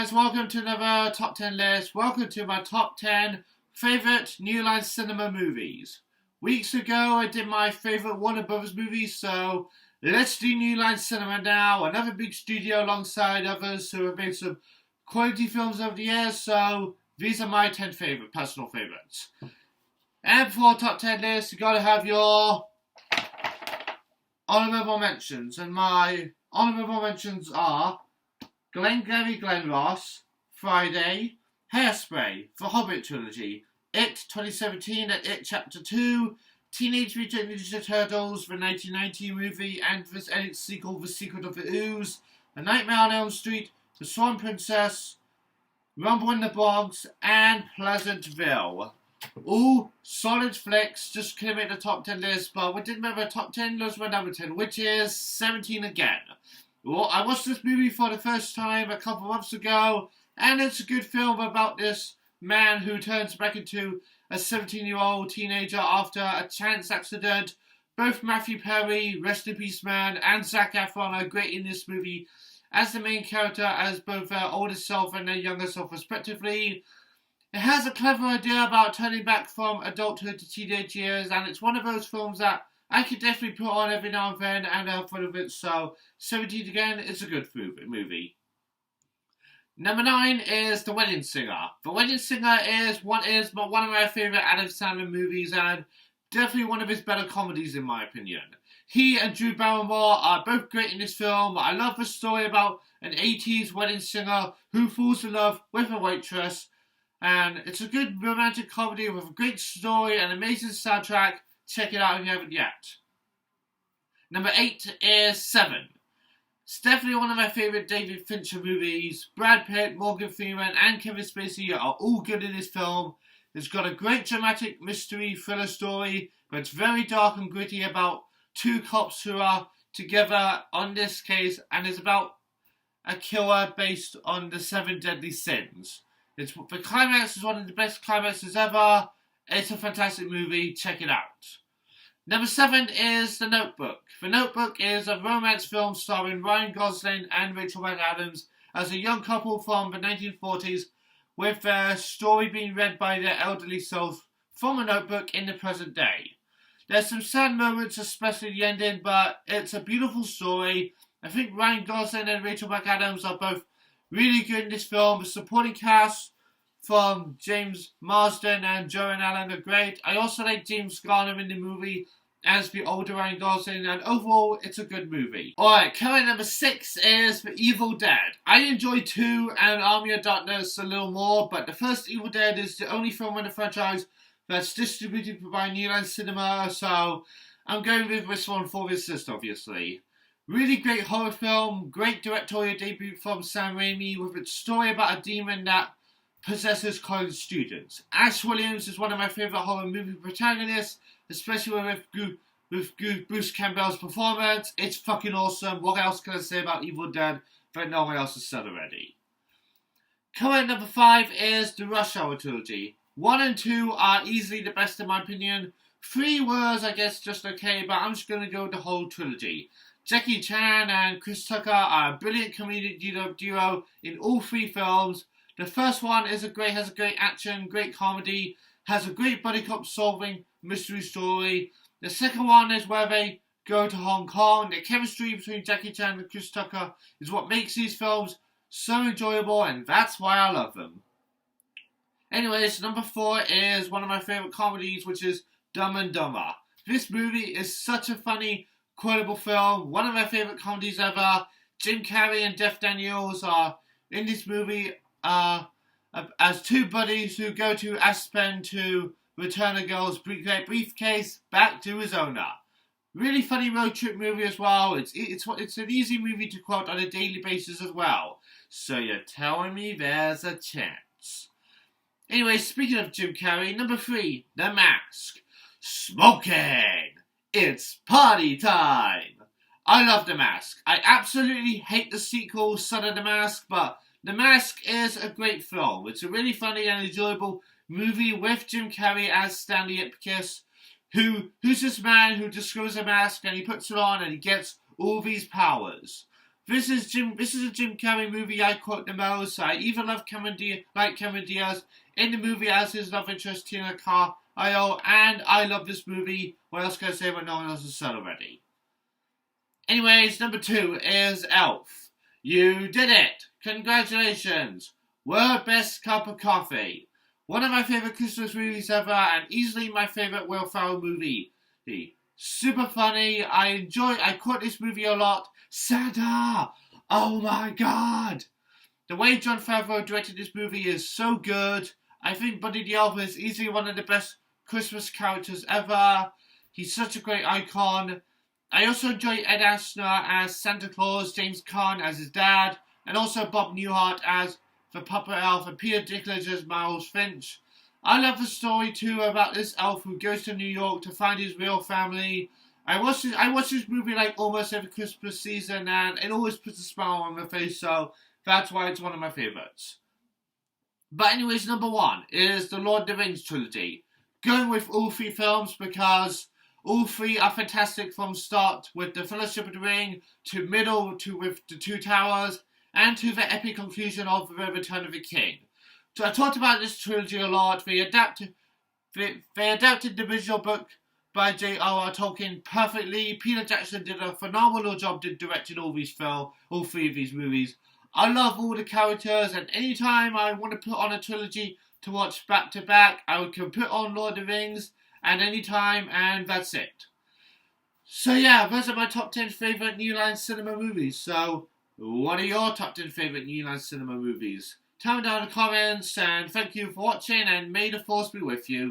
guys, welcome to another top 10 list. Welcome to my top 10 favourite New Line Cinema movies. Weeks ago I did my favourite Warner Brothers movies, so let's do New Line Cinema now. Another big studio alongside others who have made some quality films over the years, so these are my 10 personal favourites. And for top 10 list, you gotta have your honourable mentions, and my honourable mentions are Glengarry Glen Ross, Friday, Hairspray, The Hobbit Trilogy, It 2017 and It Chapter 2, Teenage Mutant Ninja Turtles, the 1990 movie and its sequel, The Secret of the Ooze, A Nightmare on Elm Street, The Swan Princess, Rumble in the Bronx, and Pleasantville. All solid flicks, just couldn't make the top 10 list, but we did remember top 10 was my number 10, which is 17 again. Well, I watched this movie for the first time a couple months ago, and it's a good film about this man who turns back into a 17-year-old teenager after a chance accident. Both Matthew Perry, rest in peace man, and Zac Efron are great in this movie as the main character, as both their older self and their younger self respectively. It has a clever idea about turning back from adulthood to teenage years, and it's one of those films that I could definitely put on every now and then and have fun with it, so 17 again, it's a good movie. Number 9 is The Wedding Singer. The Wedding Singer is one of my favourite Adam Sandler movies and definitely one of his better comedies in my opinion. He and Drew Barrymore are both great in this film. I love the story about an 80s wedding singer who falls in love with a waitress, and it's a good romantic comedy with a great story and amazing soundtrack. Check it out if you haven't yet. Number 8 is Seven. It's definitely one of my favourite David Fincher movies. Brad Pitt, Morgan Freeman and Kevin Spacey are all good in this film. It's got a great dramatic mystery thriller story, but it's very dark and gritty about two cops who are together on this case, and it's about a killer based on the 7 deadly sins. The climax is one of the best climaxes ever. It's a fantastic movie. Check it out. Number 7 is The Notebook. The Notebook is a romance film starring Ryan Gosling and Rachel McAdams as a young couple from the 1940s, with their story being read by their elderly self from a notebook in the present day. There's some sad moments, especially the ending, but it's a beautiful story. I think Ryan Gosling and Rachel McAdams are both really good in this film. The supporting cast from James Marsden and Joan Allen are great. I also like James Garner in the movie as the older Ryan Gosling, and overall it's a good movie. Alright, coming number 6 is The Evil Dead. I enjoy 2 and Army of Darkness a little more, but the first Evil Dead is the only film in the franchise that's distributed by New Line Cinema, so I'm going with this one for this list, obviously. Really great horror film, great directorial debut from Sam Raimi with its story about a demon that possesses college students. Ash Williams is one of my favourite horror movie protagonists, especially with Bruce Campbell's performance. It's fucking awesome. What else can I say about Evil Dead that no one else has said already? Coming at number 5 is the Rush Hour trilogy. 1 and 2 are easily the best in my opinion. 3 was, I guess, just okay, but I'm just going to go with the whole trilogy. Jackie Chan and Chris Tucker are a brilliant comedic duo in all 3 films. The first one has a great action, great comedy, has a great buddy cop solving mystery story. The second one is where they go to Hong Kong. The chemistry between Jackie Chan and Chris Tucker is what makes these films so enjoyable, and that's why I love them. Anyways, number 4 is one of my favourite comedies, which is Dumb and Dumber. This movie is such a funny, quotable film, one of my favourite comedies ever. Jim Carrey and Jeff Daniels are in this movie as two buddies who go to Aspen to return a girl's briefcase back to his owner. Really funny road trip movie as well. It's an easy movie to quote on a daily basis as well. So you're telling me there's a chance. Anyway, speaking of Jim Carrey, number 3, The Mask. Smoking! It's party time! I love The Mask. I absolutely hate the sequel, Son of the Mask, but The Mask is a great film. It's a really funny and enjoyable movie with Jim Carrey as Stanley Ipkiss, who's this man who discovers a mask and he puts it on and he gets all these powers. This is a Jim Carrey movie I quote the most. I even love Cameron Diaz in the movie as his love interest Tina Carlyle, and I love this movie. What else can I say when no one else has said already? Anyways, number 2 is Elf. You did it! Congratulations! World best cup of coffee. One of my favourite Christmas movies ever, and easily my favourite Will Ferrell movie. Super funny. I quote this movie a lot. Santa! Oh my god! The way Jon Favreau directed this movie is so good. I think Buddy the Elf is easily one of the best Christmas characters ever. He's such a great icon. I also enjoy Ed Asner as Santa Claus, James Caan as his dad, and also Bob Newhart as the Puppet Elf, and Peter Dinklage as Miles Finch. I love the story too about this elf who goes to New York to find his real family. I watch this movie like almost every Christmas season, and it always puts a smile on my face, so that's why it's one of my favourites. But anyways, number 1 is the Lord of the Rings trilogy. Going with all 3 films because all 3 are fantastic from start, with the Fellowship of the Ring to middle to with the Two Towers, and to the epic conclusion of The Return of the King. So I talked about this trilogy a lot. They adapted the original book by J.R.R. Tolkien perfectly. Peter Jackson did a phenomenal job directing all 3 of these movies. I love all the characters, and anytime I want to put on a trilogy to watch back to back, I can put on Lord of the Rings at any time, and that's it. So yeah, those are my top 10 favourite New Line Cinema movies. So what are your top 10 favourite New Line Cinema movies? Tell me down in the comments, and thank you for watching, and may the force be with you.